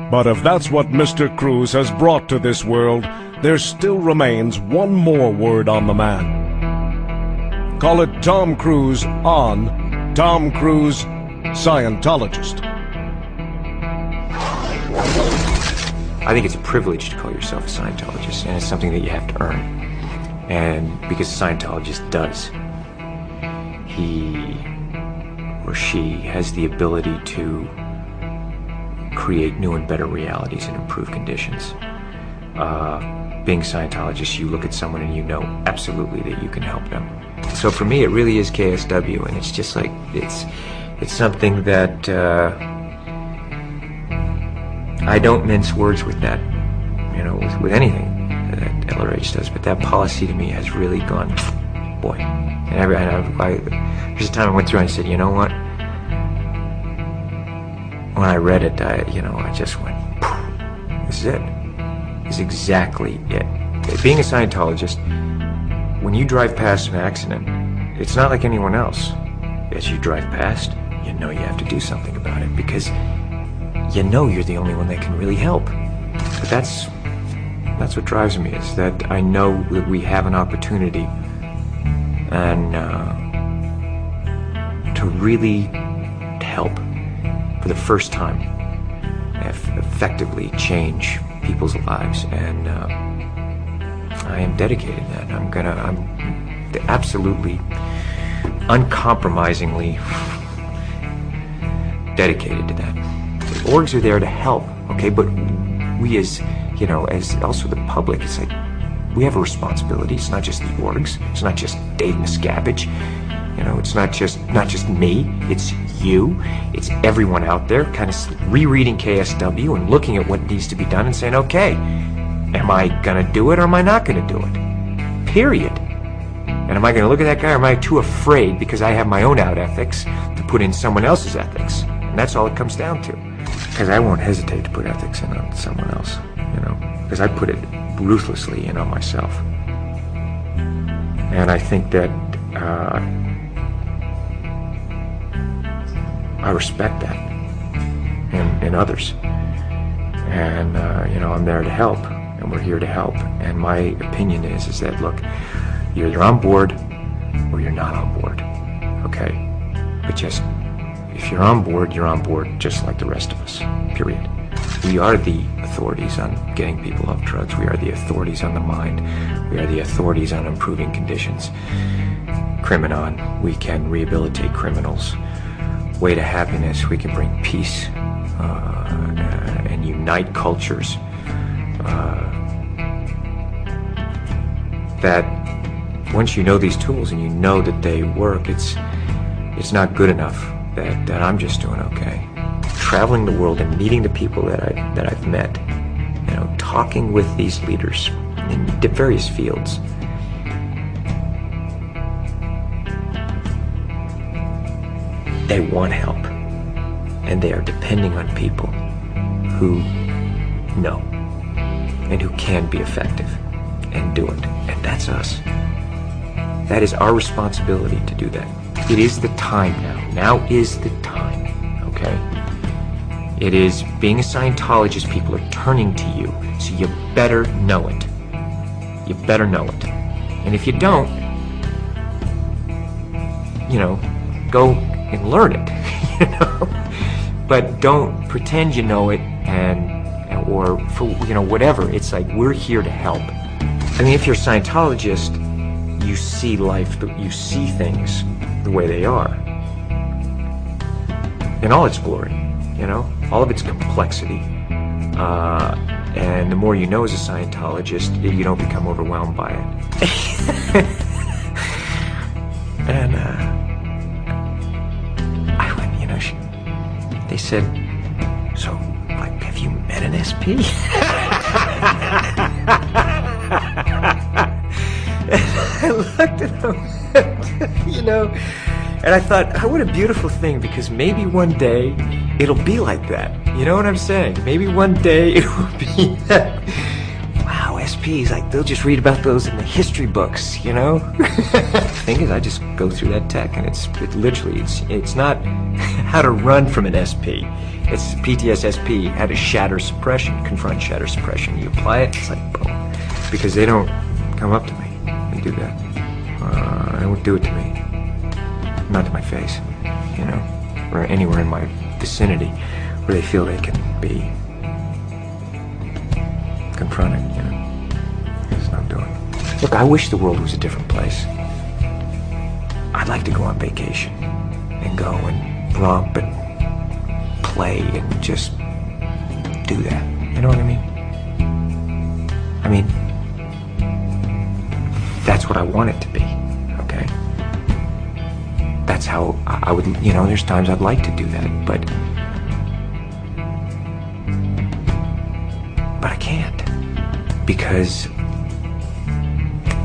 But if that's what Mr. Cruz has brought to this world, there still remains one more word on the man. Call it Tom Cruise on Tom Cruise Scientologist. I think it's a privilege to call yourself a Scientologist, and it's something that you have to earn. And because a Scientologist does, he or she has the ability to create new and better realities and improve conditions. Being a Scientologist, you look at someone and you know absolutely that you can help them. So for me, it really is KSW, and it's just like, it's something that I don't mince words with that, you know, with anything that LRH does, but that policy to me has really gone, boy. And there's a time I went through and I said, you know what? When I read it, I just went, this is it. This is exactly it. Being a Scientologist, when you drive past an accident, it's not like anyone else. As you drive past, you know you have to do something about it because you know you're the only one that can really help. But that's what drives me, is that I know that we have an opportunity and to really help for the first time, effectively change people's lives, and I am dedicated to that. I'm absolutely, uncompromisingly dedicated to that. The orgs are there to help, okay, but we as, you know, as also the public, it's like, we have a responsibility. It's not just the orgs. It's not just Dave Miscavige. You know, it's not just me. It's you. It's everyone out there kind of rereading KSW and looking at what needs to be done and saying, okay, am I going to do it or am I not going to do it? Period. And am I going to look at that guy, or am I too afraid because I have my own out ethics to put in someone else's ethics? And that's all it comes down to. Because I won't hesitate to put ethics in on someone else, you know, because I put it ruthlessly in on myself. And I think that I respect that in others. And, you know, I'm there to help, and we're here to help. And my opinion is that, look, you're either on board or you're not on board, okay? But just, if you're on board just like the rest of us, period. We are the authorities on getting people off drugs. We are the authorities on the mind. We are the authorities on improving conditions. Criminon, we can rehabilitate criminals. Way to happiness, we can bring peace and unite cultures. That once you know these tools and you know that they work, it's not good enough that I'm just doing okay. Traveling the world and meeting the people that I've met, you know, talking with these leaders in various fields. They want help, and they are depending on people who know and who can be effective and do it, and that's us. That is our responsibility to do that. It is the time now. Now is the time, okay? It is, being a Scientologist, people are turning to you, so you better know it. You better know it. And if you don't, you know, go and learn it, you know? But don't pretend you know it or for, you know, whatever. It's like, we're here to help. I mean, if you're a Scientologist, you see life, you see things the way they are. In all its glory, you know? All of its complexity. And the more you know as a Scientologist, you don't become overwhelmed by it. And, I went, you know, they said, so, like, have you met an SP? And I looked at them, you know, and I thought, oh, what a beautiful thing, because maybe one day it'll be like that. You know what I'm saying? Maybe one day it will be that. Wow, SPs, like, they'll just read about those in the history books, you know? The thing is, I just go through that tech, and it's literally, it's not how to run from an SP. It's PTSSP, how to shatter suppression, confront shatter suppression. You apply it, it's like boom. Because they don't come up to me and do that. They won't do it to me. Not to my face, you know, or anywhere in my vicinity where they feel they can be confronted, you know. There's no doing. Look, I wish the world was a different place. I'd like to go on vacation and go and romp and play and just do that. You know what I mean? I mean, that's what I want it to be, okay? That's how I would, you know, there's times I'd like to do that, but I can't, because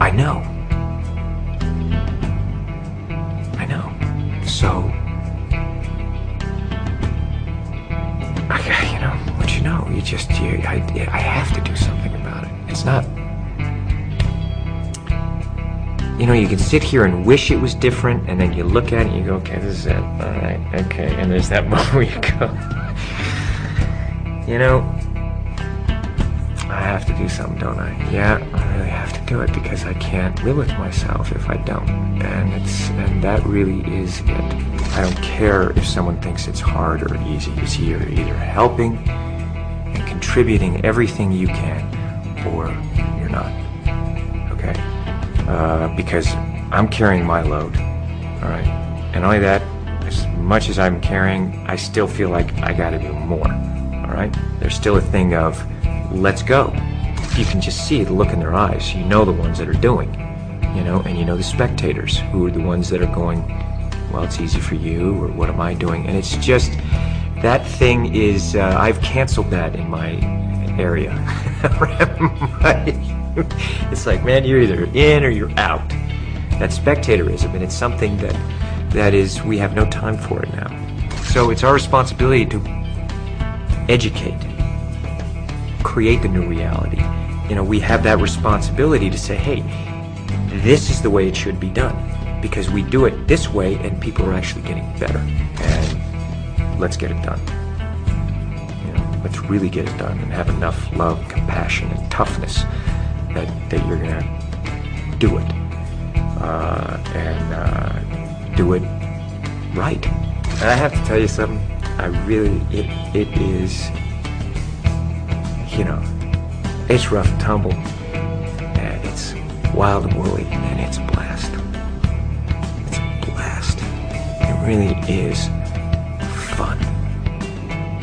I know. So, you know, what you know, I have to do something about it. It's not, you know, you can sit here and wish it was different, and then you look at it and you go, okay, this is it, all right, okay, and there's that moment where you go, you know, I have to do something, don't I? Yeah, I really have to do it, because I can't live with myself if I don't, and that really is it. I don't care if someone thinks it's hard or easy. It's you're either helping and contributing everything you can, or you're not, okay? Because I'm carrying my load, all right? And only that, as much as I'm carrying, I still feel like I gotta do more, all right? There's still a thing of, let's go. You can just see the look in their eyes. You know the ones that are doing, you know, and you know the spectators who are the ones that are going, well, it's easy for you, or what am I doing? And it's just, that thing is, I've canceled that in my area. It's like, man, you're either in or you're out. That spectatorism, and it's something that is, we have no time for it now. So it's our responsibility to educate, create the new reality. You know, we have that responsibility to say, hey, this is the way it should be done, because we do it this way and people are actually getting better, and let's get it done. You know, let's really get it done and have enough love, compassion, and toughness that you're gonna do it, and do it right. And I have to tell you something, I really, it is, you know, it's rough and tumble, and it's wild and woolly, and it's a blast. It's a blast. It really is fun,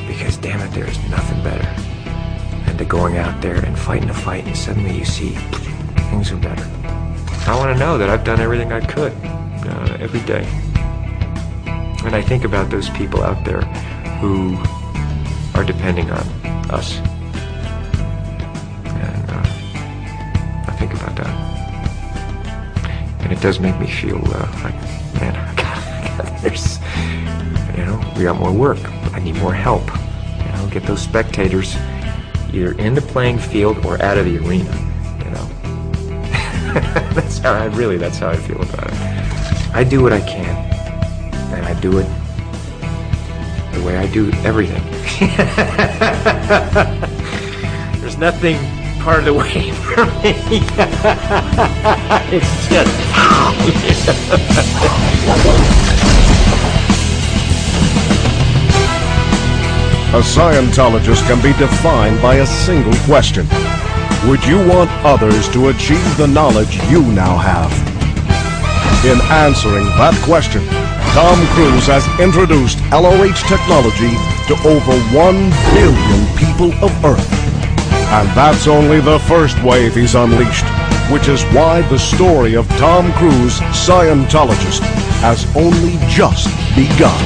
because damn it, there's nothing better than to going out there and fighting a fight, and suddenly you see things are better. I want to know that I've done everything I could every day. And I think about those people out there who are depending on us. And I think about that. And it does make me feel like, man, there's, you know, we got more work. I need more help. You know, get those spectators either in the playing field or out of the arena, you know. That's how I feel about it. I do what I can, and I do it the way I do everything. There's nothing part of the way for me. It's just... A Scientologist can be defined by a single question. Would you want others to achieve the knowledge you now have? In answering that question, Tom Cruise has introduced LOH technology to over 1 billion people of Earth. And that's only the first wave he's unleashed, which is why the story of Tom Cruise, Scientologist, has only just begun.